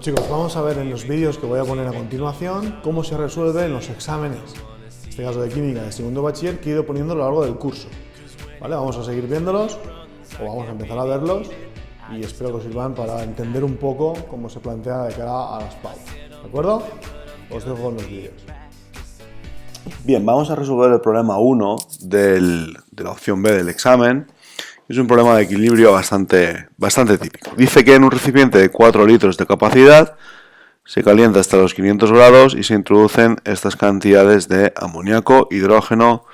Bueno chicos, vamos a ver en los vídeos que voy a poner a continuación cómo se resuelven los exámenes, en este caso de química de segundo bachiller, que he ido poniendo a lo largo del curso. ¿Vale? Vamos a seguir viéndolos, o vamos a empezar a verlos, y espero que os sirvan para entender un poco cómo se plantea de cara a las pautas. ¿De acuerdo? Os dejo con los vídeos. Bien, vamos a resolver el problema 1 de la opción B del examen. Es un problema de equilibrio bastante típico. Dice que en un recipiente de 4 litros de capacidad se calienta hasta los 500 grados y se introducen estas cantidades de amoníaco, hidrógeno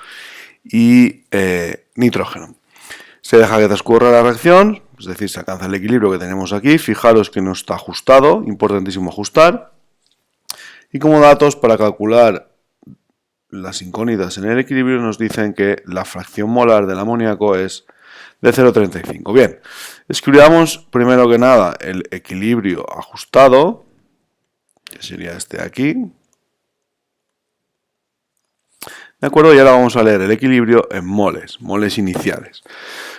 y nitrógeno. Se deja que transcurra la reacción, es decir, se alcanza el equilibrio que tenemos aquí. Fijaros que no está ajustado, importantísimo ajustar. Y como datos para calcular las incógnitas en el equilibrio nos dicen que la fracción molar del amoníaco es de 0,35. Bien, escribamos primero que nada el equilibrio ajustado, que sería este de aquí. De acuerdo, y ahora vamos a leer el equilibrio en moles iniciales.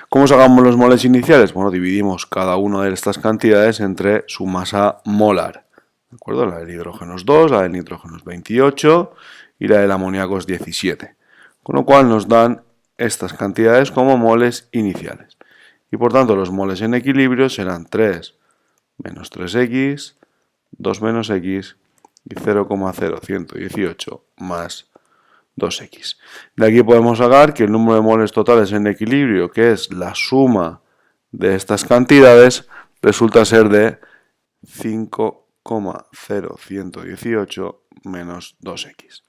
¿Cómo sacamos los moles iniciales? Bueno, dividimos cada una de estas cantidades entre su masa molar. ¿De acuerdo? La del hidrógeno es 2, la del nitrógeno es 28 y la del amoníaco es 17. Con lo cual nos dan estas cantidades como moles iniciales. Y por tanto los moles en equilibrio serán 3 menos 3x, 2 menos x y 0,0118 más 2x. De aquí podemos sacar que el número de moles totales en equilibrio, que es la suma de estas cantidades, resulta ser de 5,0118 menos 2x.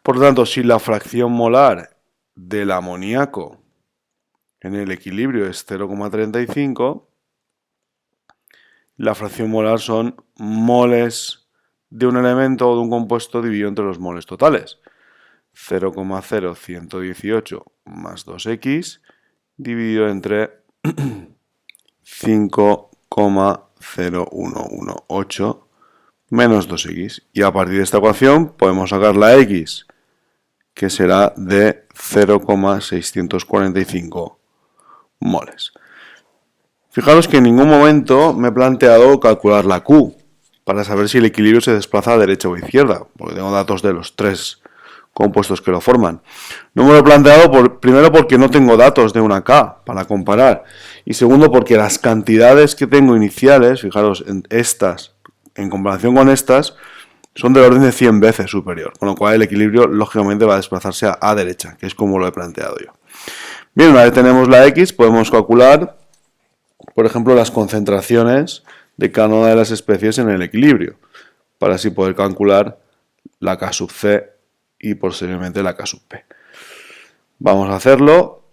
Por tanto, si la fracción molar del amoníaco en el equilibrio es 0,35, la fracción molar son moles de un elemento o de un compuesto dividido entre los moles totales. 0,0118 más 2x dividido entre 5,0118 menos 2x. Y a partir de esta ecuación podemos sacar la x, que será de 0,645 moles. Fijaros que en ningún momento me he planteado calcular la Q para saber si el equilibrio se desplaza a derecha o a izquierda, porque tengo datos de los 3 compuestos que lo forman. No me lo he planteado primero porque no tengo datos de una K para comparar, y segundo porque las cantidades que tengo iniciales, fijaros, en comparación con estas, son del orden de 100 veces superior, con lo cual el equilibrio lógicamente va a desplazarse a derecha, que es como lo he planteado yo. Bien, una vez tenemos la X, podemos calcular, por ejemplo, las concentraciones de cada una de las especies en el equilibrio, para así poder calcular la K sub C y posteriormente la K sub P. Vamos a hacerlo.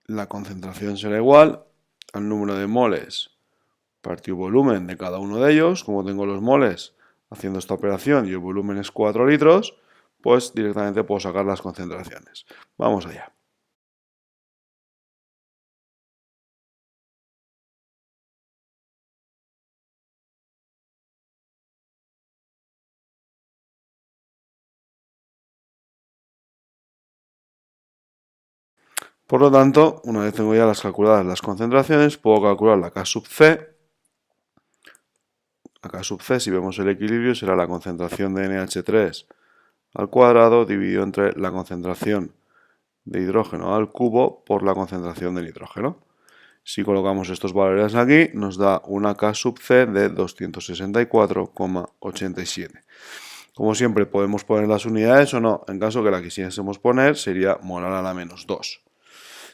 La concentración será igual al número de moles partido volumen de cada uno de ellos. Como tengo los moles haciendo esta operación y el volumen es 4 litros, pues directamente puedo sacar las concentraciones. Vamos allá. Por lo tanto, una vez tengo ya las calculadas las concentraciones, puedo calcular la K sub C. La K sub C, si vemos el equilibrio, será la concentración de NH3 al cuadrado dividido entre la concentración de hidrógeno al cubo por la concentración de nitrógeno. Si colocamos estos valores aquí, nos da una K sub C de 264,87. Como siempre, podemos poner las unidades o no. En caso que la quisiésemos poner, sería molar a la menos 2.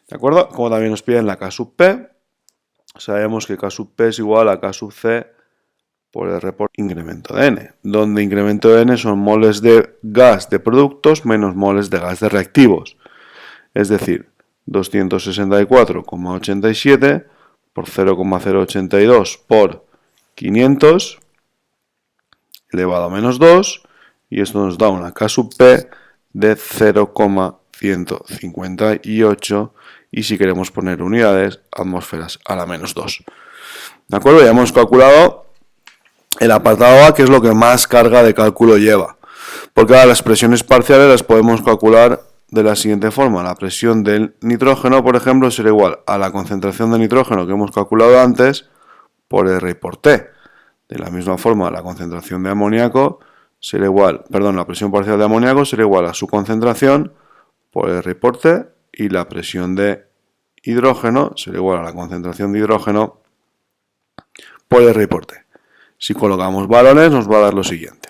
¿De acuerdo? Como también nos piden la K sub P, sabemos que K sub P es igual a K sub C por R por incremento de N, donde incremento de N son moles de gas de productos menos moles de gas de reactivos. Es decir, 264,87 por 0,082 por 500 elevado a menos 2, y esto nos da una K sub P de 0,158, y si queremos poner unidades, atmósferas a la menos 2. ¿De acuerdo? Ya hemos calculado el apartado A, que es lo que más carga de cálculo lleva, porque ahora las presiones parciales las podemos calcular de la siguiente forma. La presión del nitrógeno, por ejemplo, será igual a la concentración de nitrógeno que hemos calculado antes por R por T. De la misma forma, la concentración de amoníaco será igual, la presión parcial de amoníaco será igual a su concentración por R por T, y la presión de hidrógeno será igual a la concentración de hidrógeno por R por T. Si colocamos valores nos va a dar lo siguiente.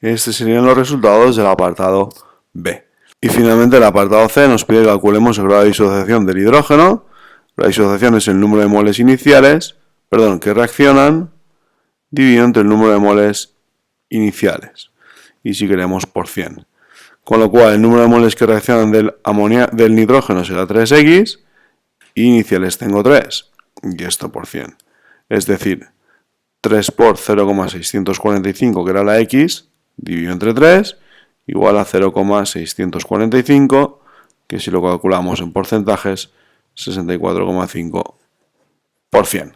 Estos serían los resultados del apartado B. Y finalmente el apartado C nos pide que calculemos el grado de disociación del hidrógeno. La disociación es el número de moles iniciales, que reaccionan, dividido entre el número de moles iniciales. Y si queremos por 100. Con lo cual el número de moles que reaccionan del nitrógeno será 3x, y iniciales tengo 3, y esto por 100. Es decir, 3 por 0,645, que era la x, dividido entre 3, igual a 0,645, que si lo calculamos en porcentajes, 64,5%.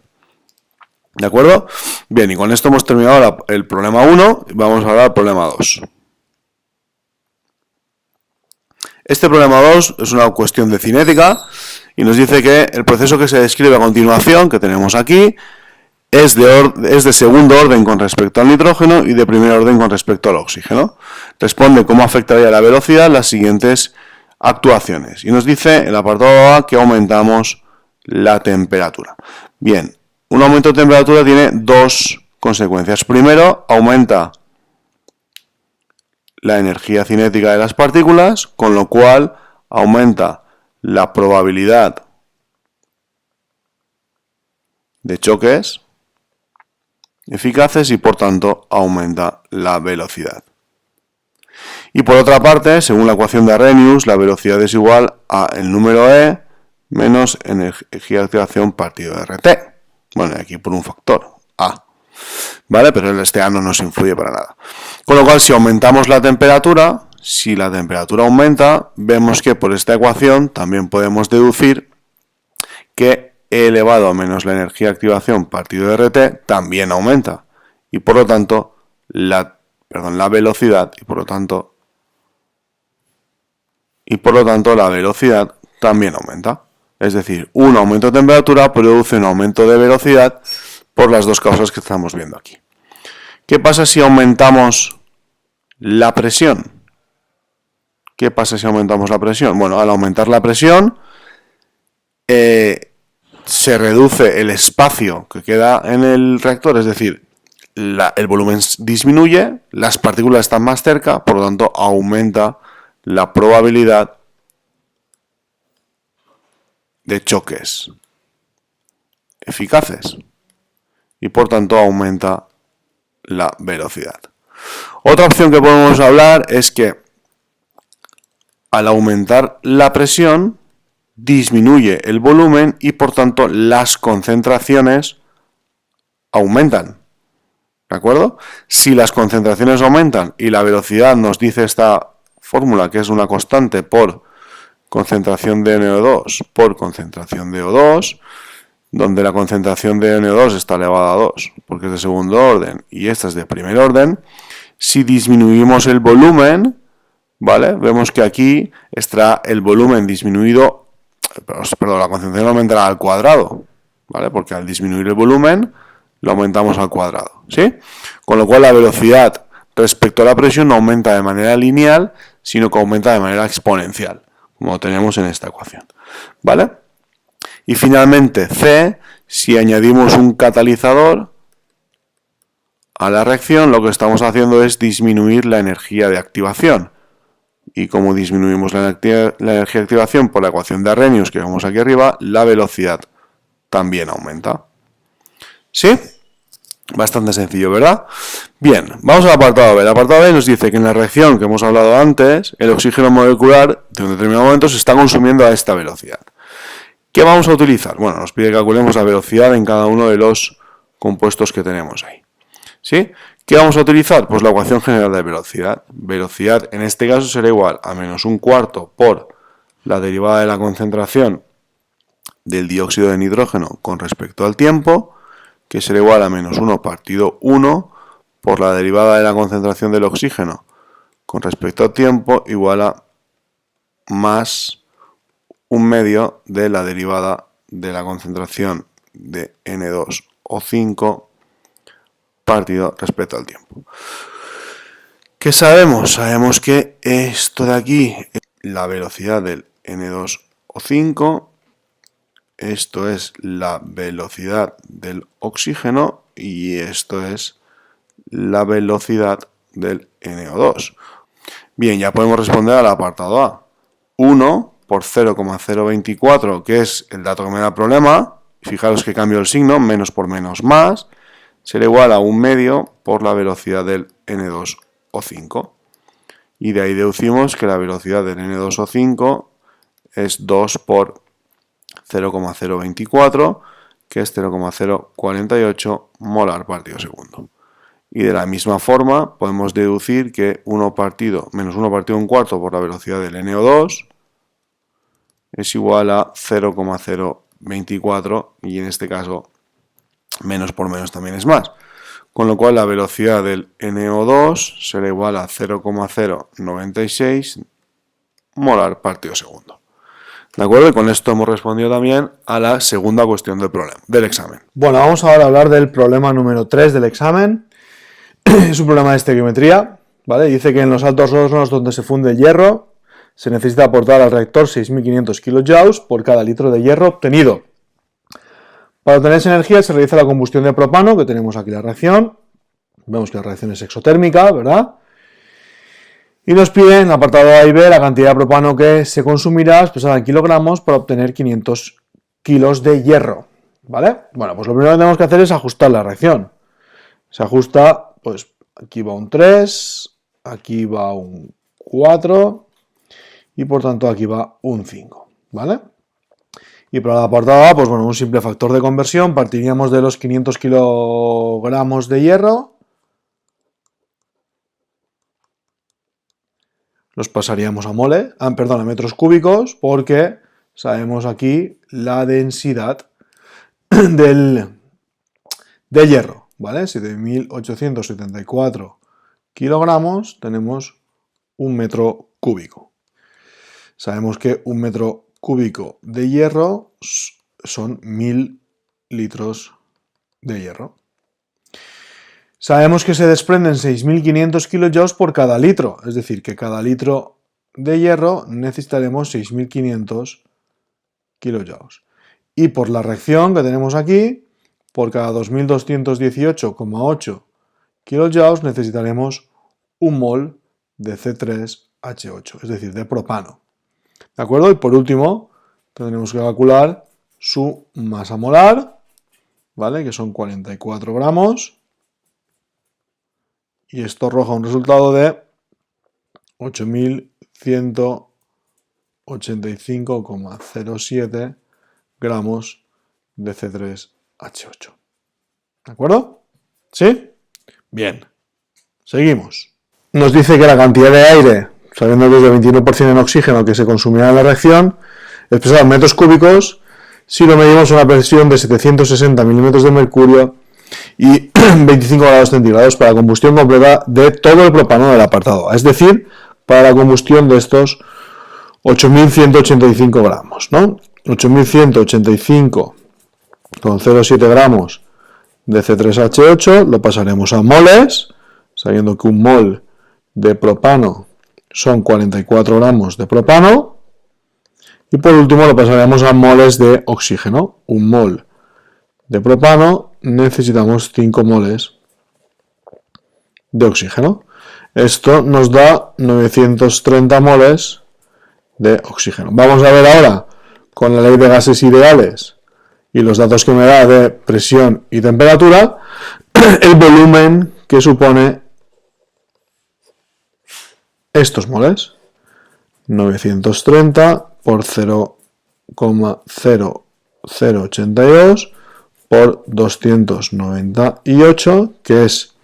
¿De acuerdo? Bien, y con esto hemos terminado el problema 1, y vamos a hablar del problema 2. Este problema 2 es una cuestión de cinética, y nos dice que el proceso que se describe a continuación, que tenemos aquí, es de segundo orden con respecto al nitrógeno y de primer orden con respecto al oxígeno. Responde cómo afectaría la velocidad las siguientes actuaciones. Y nos dice en el apartado A que aumentamos la temperatura. Bien, un aumento de temperatura tiene dos consecuencias. Primero, aumenta la energía cinética de las partículas, con lo cual aumenta la probabilidad de choques eficaces y por tanto aumenta la velocidad. Y por otra parte, según la ecuación de Arrhenius, la velocidad es igual a el número E menos energía de activación partido de RT. Bueno, aquí por un factor A. ¿Vale? Pero este A no nos influye para nada. Con lo cual, si aumentamos la temperatura, si la temperatura aumenta, vemos que por esta ecuación también podemos deducir que E elevado a menos la energía de activación partido de RT también aumenta. Y por lo tanto, la velocidad, y por lo tanto la velocidad también aumenta. Es decir, un aumento de temperatura produce un aumento de velocidad por las dos causas que estamos viendo aquí. ¿Qué pasa si aumentamos la presión? ¿Qué pasa si aumentamos la presión? Bueno, al aumentar la presión se reduce el espacio que queda en el reactor, es decir, el volumen disminuye, las partículas están más cerca, por lo tanto aumenta la probabilidad de choques eficaces y por tanto aumenta la velocidad. Otra opción que podemos hablar es que al aumentar la presión disminuye el volumen y por tanto las concentraciones aumentan. ¿De acuerdo? Si las concentraciones aumentan y la velocidad nos dice esta fórmula que es una constante por concentración de NO2 por concentración de O2, donde la concentración de NO2 está elevada a 2 porque es de segundo orden y esta es de primer orden, si disminuimos el volumen, ¿vale? Vemos que aquí está el volumen disminuido, la concentración aumentará al cuadrado, ¿vale? Porque al disminuir el volumen lo aumentamos al cuadrado, ¿sí? Con lo cual la velocidad respecto a la presión no aumenta de manera lineal, sino que aumenta de manera exponencial, como tenemos en esta ecuación, ¿vale? Y finalmente C, si añadimos un catalizador a la reacción, lo que estamos haciendo es disminuir la energía de activación. Y como disminuimos la energía de activación por la ecuación de Arrhenius que vemos aquí arriba, la velocidad también aumenta. ¿Sí? Bastante sencillo, ¿verdad? Bien, vamos al apartado B. El apartado B nos dice que en la reacción que hemos hablado antes, el oxígeno molecular de un determinado momento se está consumiendo a esta velocidad. ¿Qué vamos a utilizar? Bueno, nos pide que calculemos la velocidad en cada uno de los compuestos que tenemos ahí. ¿Sí? ¿Qué vamos a utilizar? Pues la ecuación general de velocidad. Velocidad en este caso será igual a menos un cuarto por la derivada de la concentración del dióxido de nitrógeno con respecto al tiempo, que será igual a menos 1 partido 1 por la derivada de la concentración del oxígeno con respecto al tiempo, igual a más 1/2 de la derivada de la concentración de N2O5 partido respecto al tiempo. ¿Qué sabemos? Sabemos que esto de aquí es la velocidad del N2O5, esto es la velocidad del oxígeno y esto es la velocidad del NO2. Bien, ya podemos responder al apartado A. 1 por 0,024, que es el dato que me da el problema, fijaros que cambio el signo, menos por menos más, será igual a 1/2 por la velocidad del N2O5. Y de ahí deducimos que la velocidad del N2O5 es 2 por 0,024, que es 0,048 molar partido segundo. Y de la misma forma podemos deducir que menos 1 partido 1/4 por la velocidad del NO2 es igual a 0,024 y en este caso menos por menos también es más. Con lo cual la velocidad del NO2 será igual a 0,096 molar partido segundo. ¿De acuerdo? Y con esto hemos respondido también a la segunda cuestión del examen. Bueno, vamos ahora a hablar del problema número 3 del examen. Es un problema de estequiometría, ¿vale? Dice que en los altos hornos donde se funde el hierro se necesita aportar al reactor 6.500 kilojoules por cada litro de hierro obtenido. Para obtener esa energía se realiza la combustión de propano, que tenemos aquí la reacción. Vemos que la reacción es exotérmica, ¿verdad? Y nos pide en el apartado A y B la cantidad de propano que se consumirá expresada en kilogramos para obtener 500 kilos de hierro, ¿vale? Bueno, pues lo primero que tenemos que hacer es ajustar la reacción. Se ajusta, pues aquí va un 3, aquí va un 4 y por tanto aquí va un 5, ¿vale? Y para el apartado A, pues bueno, un simple factor de conversión, partiríamos de los 500 kilogramos de hierro, los pasaríamos a metros cúbicos, porque sabemos aquí la densidad del hierro, ¿vale? 7.874 kilogramos, tenemos un metro cúbico. Sabemos que un metro cúbico de hierro son 1.000 litros de hierro. Sabemos que se desprenden 6.500 kilojoules por cada litro, es decir, que cada litro de hierro necesitaremos 6.500 kilojoules. Y por la reacción que tenemos aquí, por cada 2.218,8 kilojoules necesitaremos un mol de C3H8, es decir, de propano. ¿De acuerdo? Y por último, tendremos que calcular su masa molar, ¿vale? Que son 44 gramos. Y esto arroja un resultado de 8.185,07 gramos de C3H8. ¿De acuerdo? ¿Sí? Bien. Seguimos. Nos dice que la cantidad de aire, sabiendo que es de 21% en oxígeno que se consumirá en la reacción, expresado en metros cúbicos, si lo medimos a una presión de 760 milímetros de mercurio y 25 grados centígrados para la combustión completa de todo el propano del apartado A, es decir, para la combustión de estos 8.185 gramos, ¿no? 8.185,07 gramos de C3H8 lo pasaremos a moles, sabiendo que un mol de propano son 44 gramos de propano, y por último lo pasaremos a moles de oxígeno. Un mol de propano necesitamos 5 moles de oxígeno. Esto nos da 930 moles de oxígeno. Vamos a ver ahora, con la ley de gases ideales y los datos que me da de presión y temperatura, el volumen que supone estos moles. 930 por 0,0082 por 298, que es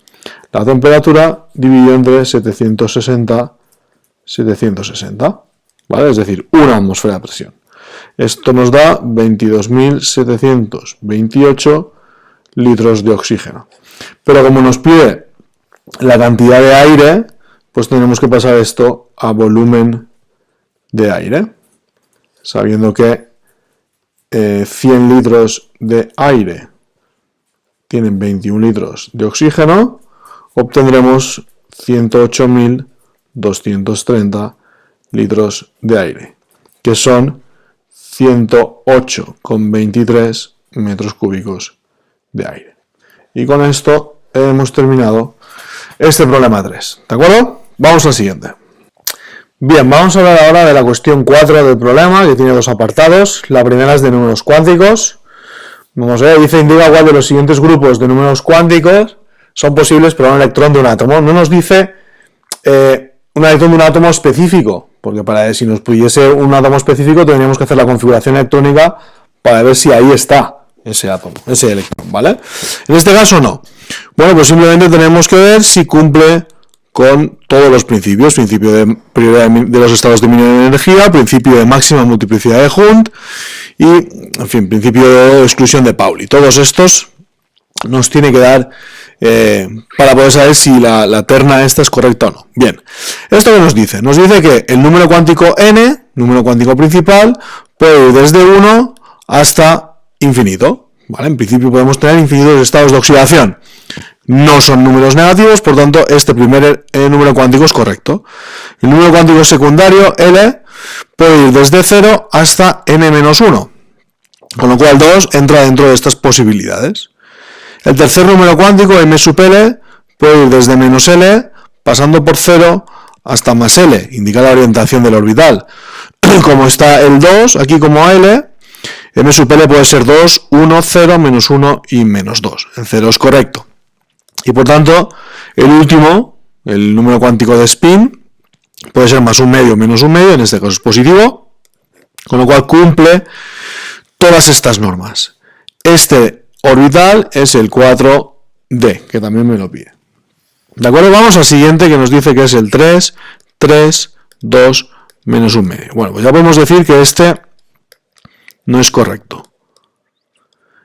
la temperatura dividido entre 760. ¿De ¿vale? Es decir, una atmósfera de presión. Esto nos da 22.728 litros de oxígeno. Pero como nos pide la cantidad de aire, pues tenemos que pasar esto a volumen de aire. Sabiendo que 100 litros de aire tienen 21 litros de oxígeno, obtendremos 108.230 litros de aire, que son 108,23 metros cúbicos de aire. Y con esto hemos terminado este problema 3. ¿De acuerdo? Vamos al siguiente. Bien, vamos a hablar ahora de la cuestión 4 del problema, que tiene dos apartados. La primera es de números cuánticos. Vamos a ver, dice, indica cuál de los siguientes grupos de números cuánticos son posibles para un electrón de un átomo. No nos dice un electrón de un átomo específico, porque si nos pudiese un átomo específico tendríamos que hacer la configuración electrónica para ver si ahí está ese átomo, ese electrón, ¿vale? En este caso no. Bueno, pues simplemente tenemos que ver si cumple con todos los principios: principio de prioridad de los estados de mínima de energía, principio de máxima multiplicidad de Hund y, en fin, principio de exclusión de Pauli. Todos estos nos tiene que dar para poder saber si la terna esta es correcta o no. Bien, ¿esto qué nos dice? Nos dice que el número cuántico n, número cuántico principal, puede ir desde 1 hasta infinito, ¿vale? En principio podemos tener infinitos estados de oxidación. No son números negativos, por tanto, este primer número cuántico es correcto. El número cuántico secundario, L, puede ir desde 0 hasta n-1, con lo cual 2 entra dentro de estas posibilidades. El tercer número cuántico, m sub L, puede ir desde menos L, pasando por 0 hasta más L, indica la orientación del orbital. Como está el 2 aquí como L, m sub L puede ser 2, 1, 0, menos 1 y menos 2. El 0 es correcto. Y por tanto, el último, el número cuántico de spin, puede ser más un medio, menos un medio, en este caso es positivo, con lo cual cumple todas estas normas. Este orbital es el 4D, que también me lo pide. ¿De acuerdo? Vamos al siguiente, que nos dice que es el 3, 3, 2, menos un medio. Bueno, pues ya podemos decir que este no es correcto.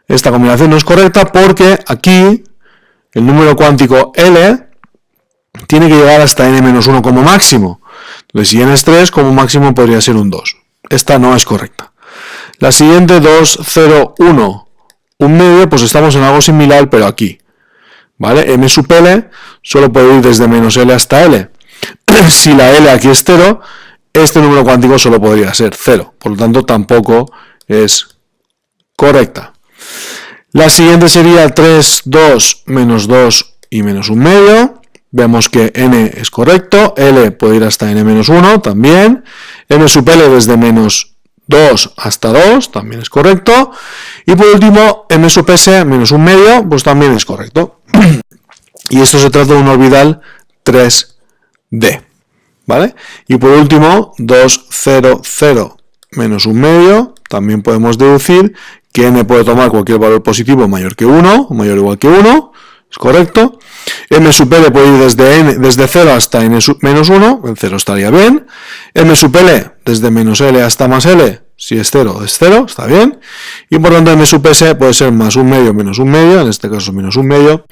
Esta combinación no es correcta porque aquí el número cuántico L tiene que llegar hasta n-1 como máximo. Entonces, si n es 3, como máximo podría ser un 2. Esta no es correcta. La siguiente, 2, 0, 1, un medio, pues estamos en algo similar, pero aquí. ¿Vale? M sub L solo puede ir desde menos L hasta L. Si la L aquí es 0, este número cuántico solo podría ser 0. Por lo tanto, tampoco es correcta. La siguiente sería 3, 2, menos 2 y menos un medio. Vemos que n es correcto, L puede ir hasta n-1 también, m sub L desde menos 2 hasta 2 también es correcto, y por último m sub S menos un medio pues también es correcto. Y esto se trata de un orbital 3D, ¿vale? Y por último 2, 0, 0 menos un medio, también podemos deducir que n puede tomar cualquier valor positivo mayor que 1 o mayor o igual que 1, es correcto. M sub L puede ir desde 0 hasta n menos 1, el 0 estaría bien. M sub L desde menos L hasta más L, si es 0, está bien. Y por tanto M sub S puede ser más un medio menos un medio, en este caso menos un medio,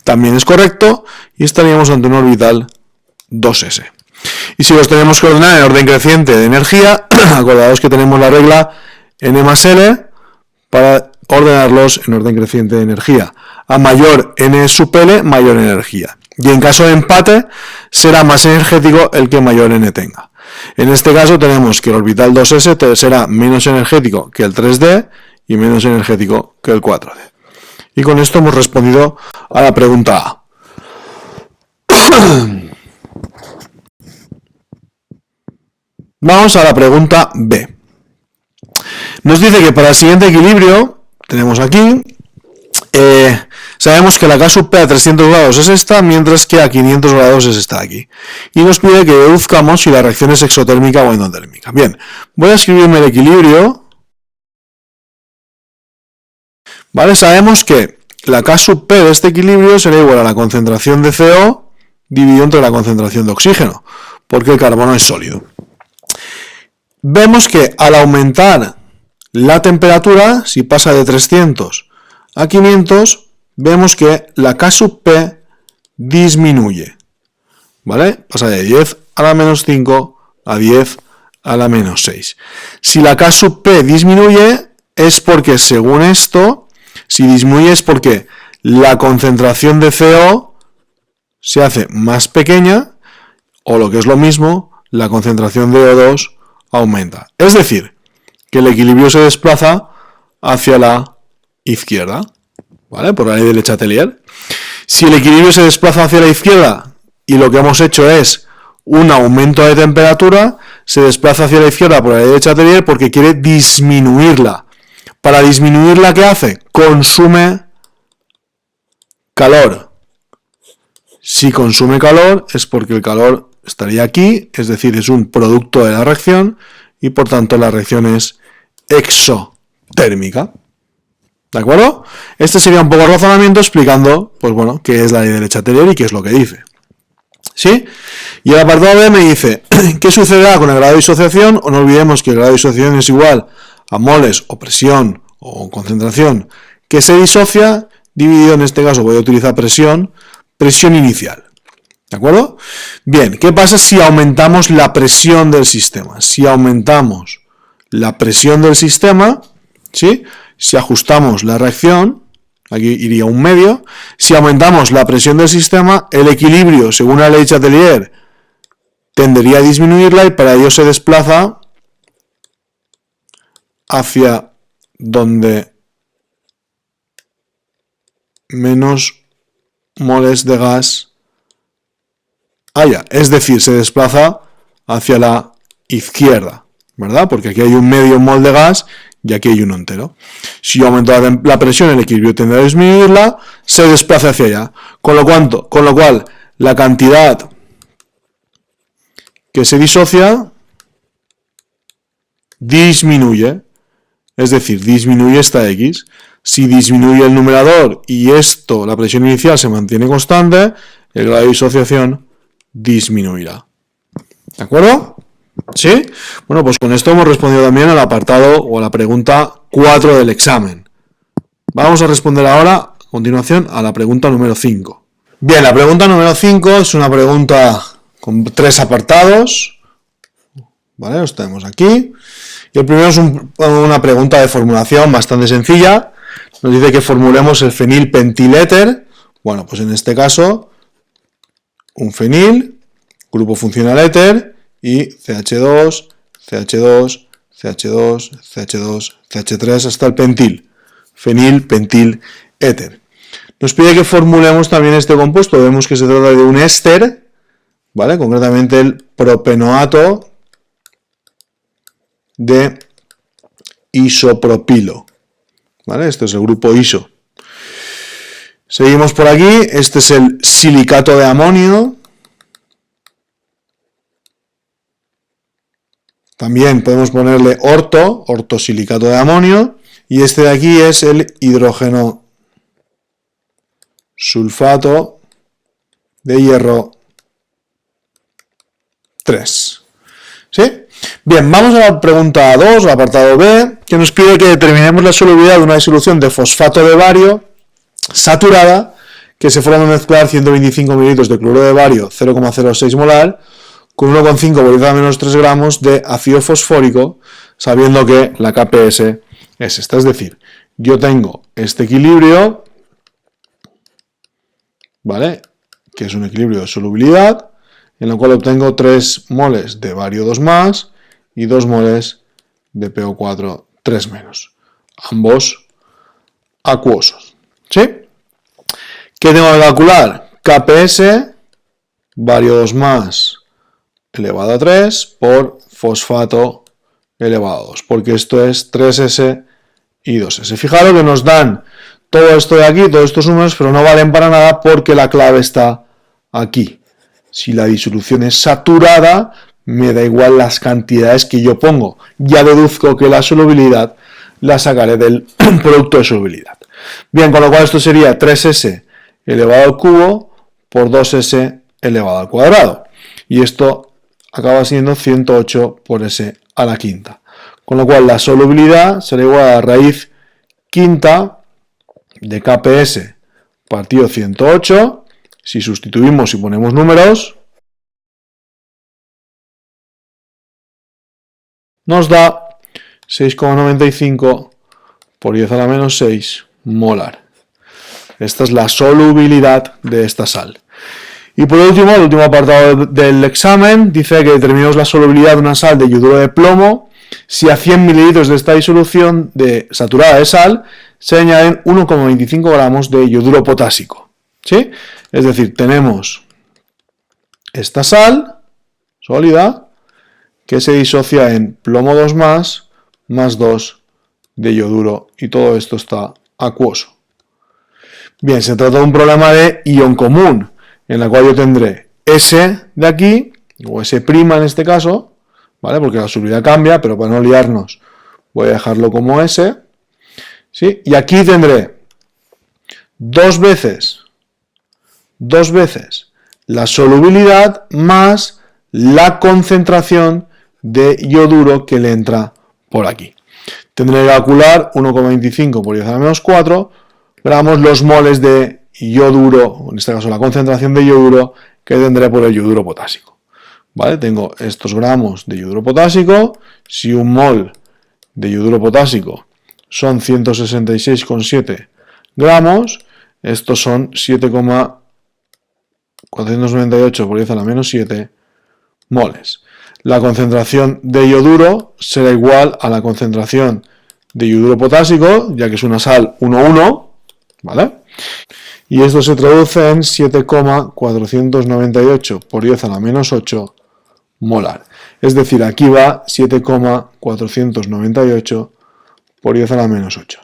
también es correcto. Y estaríamos ante un orbital 2S. Y si los tenemos que ordenar en orden creciente de energía, acordaos que tenemos la regla n más L para ordenarlos en orden creciente de energía. A mayor n sub L, mayor energía. Y en caso de empate, será más energético el que mayor n tenga. En este caso tenemos que el orbital 2S será menos energético que el 3D y menos energético que el 4D. Y con esto hemos respondido a la pregunta A. Vamos a la pregunta B. Nos dice que para el siguiente equilibrio, tenemos aquí, sabemos que la K sub P a 300 grados es esta, mientras que a 500 grados es esta de aquí. Y nos pide que deduzcamos si la reacción es exotérmica o endotérmica. Bien, voy a escribirme el equilibrio. Vale, sabemos que la K sub P de este equilibrio será igual a la concentración de CO dividido entre la concentración de oxígeno, porque el carbono es sólido. vemos que al aumentar la temperatura, si pasa de 300 a 500, vemos que la K sub P disminuye, ¿vale? Pasa de 10 a la menos 5 a 10 a la menos 6. Si la K sub P disminuye, es porque, según esto, si disminuye es porque la concentración de CO se hace más pequeña, o lo que es lo mismo, la concentración de O2 aumenta. Es decir, que el equilibrio se desplaza hacia la izquierda, ¿vale? Por la ley de Le Chatelier. Si el equilibrio se desplaza hacia la izquierda y lo que hemos hecho es un aumento de temperatura, se desplaza hacia la izquierda por la ley de Chatelier porque quiere disminuirla. Para disminuirla, ¿qué hace? Consume calor. Si consume calor es porque el calor estaría aquí, es decir, es un producto de la reacción y por tanto la reacción es exotérmica. ¿De acuerdo? Este sería un poco el razonamiento explicando, pues bueno, qué es la ley de Le Chatelier y qué es lo que dice. ¿Sí? Y el apartado B me dice, ¿qué sucederá con el grado de disociación? O no olvidemos que el grado de disociación es igual a moles o presión o concentración que se disocia, dividido, en este caso voy a utilizar presión inicial. ¿De acuerdo? Bien, ¿qué pasa si aumentamos la presión del sistema? Si aumentamos la presión del sistema, ¿sí? Si ajustamos la reacción, aquí iría un medio. Si aumentamos la presión del sistema, el equilibrio, según la ley de Chatelier, tendería a disminuirla y para ello se desplaza hacia donde menos moles de gas haya. Es decir, se desplaza hacia la izquierda, ¿verdad? Porque aquí hay un medio mol de gas y aquí hay uno entero. Si yo aumento la presión, el equilibrio tendrá a disminuirla, se desplaza hacia allá. Con lo cual, la cantidad que se disocia disminuye. Es decir, disminuye esta X. Si disminuye el numerador y esto, la presión inicial, se mantiene constante, el grado de disociación disminuirá. ¿De acuerdo? ¿Sí? Bueno, pues con esto hemos respondido también al apartado o a la pregunta 4 del examen. Vamos a responder ahora, a continuación, a la pregunta número 5. Bien, la pregunta número 5 es una pregunta con 3 apartados. ¿Vale? Los tenemos aquí. Y el primero es una pregunta de formulación bastante sencilla. Nos dice que formulemos el fenilpentiléter. Bueno, pues en este caso, un fenil, grupo funcional éter, y CH2, CH2, CH2, CH2, CH3 hasta el pentil. Fenilpentil éter. Nos pide que formulemos también este compuesto. Vemos que se trata de un éster, ¿vale? Concretamente el propenoato de isopropilo, ¿vale? Este es el grupo iso. Seguimos por aquí. Este es el silicato de amonio. También podemos ponerle ortosilicato de amonio. Y este de aquí es el hidrógeno sulfato de hierro 3. ¿Sí? Bien, vamos a la pregunta 2, apartado B, que nos pide que determinemos la solubilidad de una disolución de fosfato de bario saturada que se forma al mezclar 125 ml de cloruro de bario 0,06 molar con 1,5 por 10 a menos 3 gramos de ácido fosfórico, sabiendo que la KPS es esta. Es decir, yo tengo este equilibrio, ¿vale? Que es un equilibrio de solubilidad, en el cual obtengo 3 moles de bario 2+, y 2 moles de PO4 3-, ambos acuosos. ¿Sí? ¿Qué tengo que calcular? KPS, bario 2+ elevado a 3 por fosfato elevado a 2, porque esto es 3S y 2S. Fijaros que nos dan todo esto de aquí, todos estos números, pero no valen para nada porque la clave está aquí. Si la disolución es saturada, me da igual las cantidades que yo pongo. Ya deduzco que la solubilidad la sacaré del producto de solubilidad. Bien, con lo cual esto sería 3S elevado al cubo por 2S elevado al cuadrado. Y esto acaba siendo 108 por S a la quinta. Con lo cual la solubilidad será igual a la raíz quinta de KPS partido 108. Si sustituimos y ponemos números, nos da 6,95 por 10 a la menos 6 molar. Esta es la solubilidad de esta sal. Y por último, el último apartado del examen dice que determinamos la solubilidad de una sal de yoduro de plomo si a 100 mililitros de esta disolución saturada de sal se añaden 1,25 gramos de yoduro potásico. ¿Sí? Es decir, tenemos esta sal sólida que se disocia en plomo 2 más 2 de yoduro y todo esto está acuoso. Bien, se trata de un problema de ion común, en la cual yo tendré S de aquí, o S' en este caso, ¿vale? Porque la solubilidad cambia, pero para no liarnos voy a dejarlo como S, ¿sí? Y aquí tendré dos veces la solubilidad más la concentración de yoduro que le entra por aquí. Tendré que calcular 1,25 por 10 a la menos 4 gramos los moles de yoduro, en este caso la concentración de yoduro que tendré por el yoduro potásico. ¿Vale? Tengo estos gramos de yoduro potásico. Si un mol de yoduro potásico son 166,7 gramos, estos son 7,498 por 10 a la menos 7 moles. La concentración de yoduro será igual a la concentración de yoduro potásico, ya que es una sal 1,1, ¿vale? Y esto se traduce en 7,498 por 10 a la menos 8 molar. Es decir, aquí va 7,498 por 10 a la menos 8.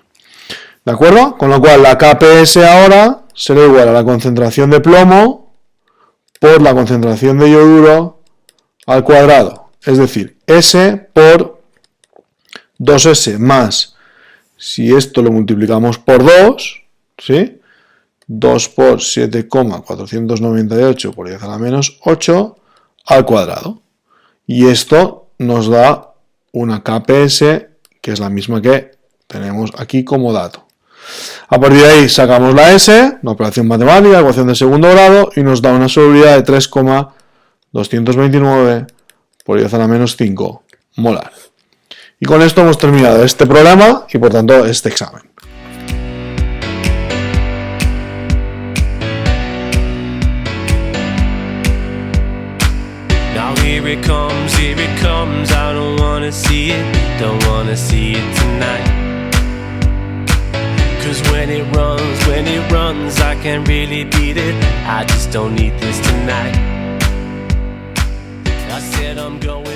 ¿De acuerdo? Con lo cual la KPS ahora será igual a la concentración de plomo por la concentración de yoduro al cuadrado. Es decir, S por 2S más, si esto lo multiplicamos por 2, ¿sí? 2 por 7,498 por 10 a la menos 8 al cuadrado. Y esto nos da una KPS que es la misma que tenemos aquí como dato. A partir de ahí sacamos la S, una operación matemática, ecuación de segundo grado, y nos da una solubilidad de 3,229 por 10 a la menos 5 molar. Y con esto hemos terminado este problema y por tanto este examen. Here it comes, I don't wanna see it tonight. Cause when it runs, I can't really beat it, I just don't need this tonight. I said I'm going